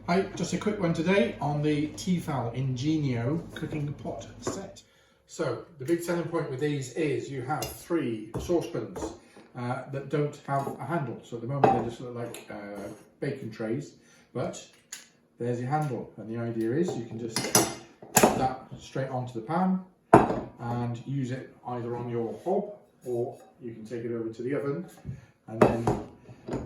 Hi, just a quick one today on the Tefal Injenio cooking pot set. So the big selling point with these is you have 3 saucepans that don't have a handle. So at the moment they just look like bacon trays, but there's your handle, and the idea is you can just put that straight onto the pan and use it either on your hob, or you can take it over to the oven and then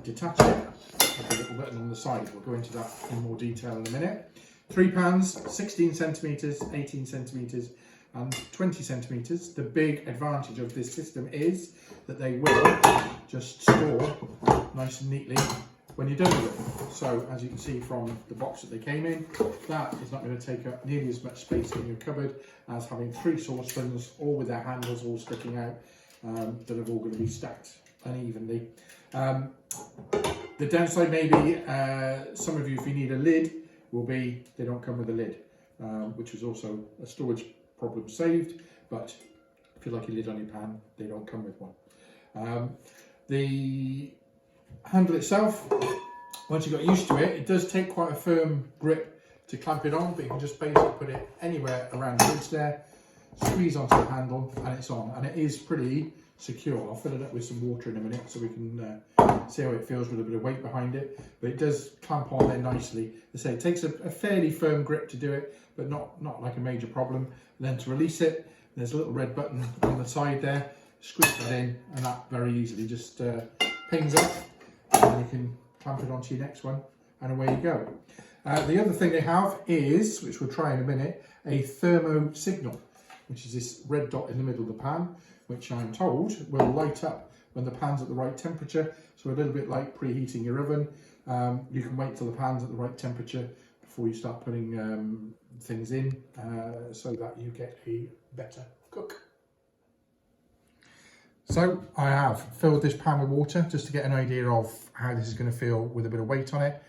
detach it with a little button on the side. We'll go into that in more detail in a minute. 3 pans, 16 centimetres, 18 centimetres and 20 centimetres. The big advantage of this system is that they will just store nice and neatly when you're done with it. So as you can see from the box that they came in, that is not going to take up nearly as much space in your cupboard as having 3 saucepans, all with their handles all sticking out, that are all going to be stacked unevenly. The downside maybe, some of you, if you need a lid, will be they don't come with a lid, which is also a storage problem saved, but if you like a lid on your pan, they don't come with one. The handle itself, once you've got used to it, it does take quite a firm grip to clamp it on, but you can just basically put it anywhere around the edge there, squeeze onto the handle and it's on, and it is pretty secure. I'll fill it up with some water in a minute so we can see how it feels with a bit of weight behind it, but it does clamp on there nicely. As I say, it takes a fairly firm grip to do it, but not like a major problem. And then to release it, there's a little red button on the side there, squeeze that in and that very easily just pings up, and then you can clamp it onto your next one and away you go. The other thing they have is, which we'll try in a minute, a thermo signal, which is this red dot in the middle of the pan, which I'm told will light up when the pan's at the right temperature. So a little bit like preheating your oven. You can wait till the pan's at the right temperature before you start putting things in, so that you get a better cook. So I have filled this pan with water just to get an idea of how this is going to feel with a bit of weight on it.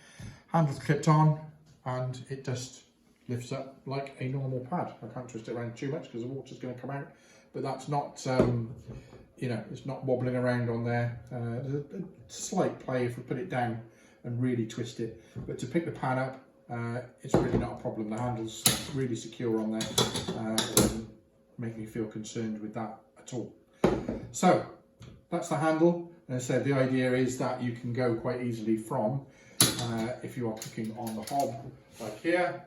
Handle's clipped on and it just lifts up like a normal pad. I can't twist it around too much because the water's going to come out, but that's not, you know, it's not wobbling around on there. There's a slight play if we put it down and really twist it, but to pick the pan up, it's really not a problem. The handle's really secure on there. It doesn't make me feel concerned with that at all. So that's the handle. And as I said, the idea is that you can go quite easily from, if you are cooking on the hob like here.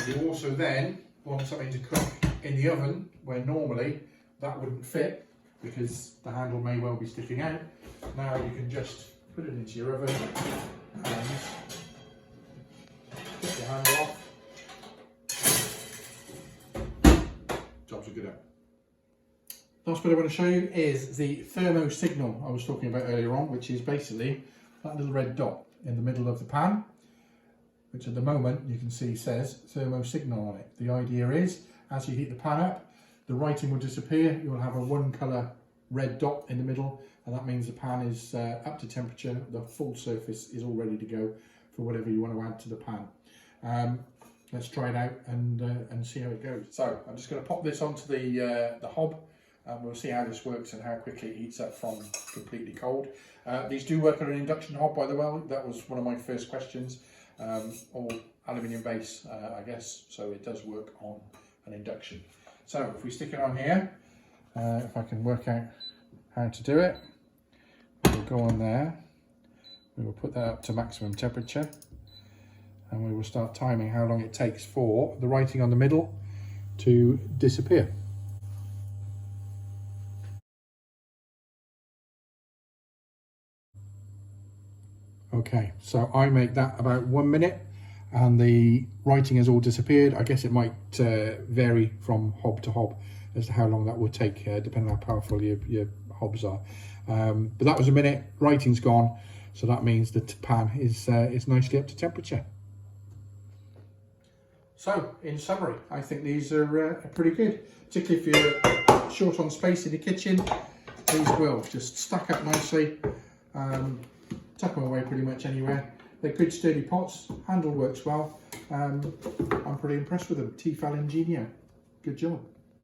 You also then want something to cook in the oven where normally that wouldn't fit because the handle may well be sticking out. Now you can just put it into your oven and get your handle off. Jobs are good at. Last bit I want to show you is the thermo signal I was talking about earlier on, which is basically that little red dot in the middle of the pan, which at the moment you can see says thermo signal on it. The idea is, as you heat the pan up, the writing will disappear. You will have a 1 colour red dot in the middle, and that means the pan is up to temperature. The full surface is all ready to go for whatever you want to add to the pan. Let's try it out and see how it goes. So I'm just going to pop this onto the hob, and we'll see how this works and how quickly it heats up from completely cold. These do work on an induction hob, by the way. That was one of my first questions. All aluminium base, I guess, so it does work on an induction. So if we stick it on here, if I can work out how to do it, we'll go on there, we will put that up to maximum temperature, and we will start timing how long it takes for the writing on the middle to disappear. Okay, so I make that about 1 minute and the writing has all disappeared. I guess it might vary from hob to hob as to how long that will take, depending on how powerful your hobs are. But that was 1 minute, writing's gone, so that means the pan is nicely up to temperature. So, in summary, I think these are pretty good, particularly if you're short on space in the kitchen. These will just stack up nicely. Tuck them away pretty much anywhere. They're good sturdy pots, handle works well. I'm pretty impressed with them. Tefal Injenio, good job.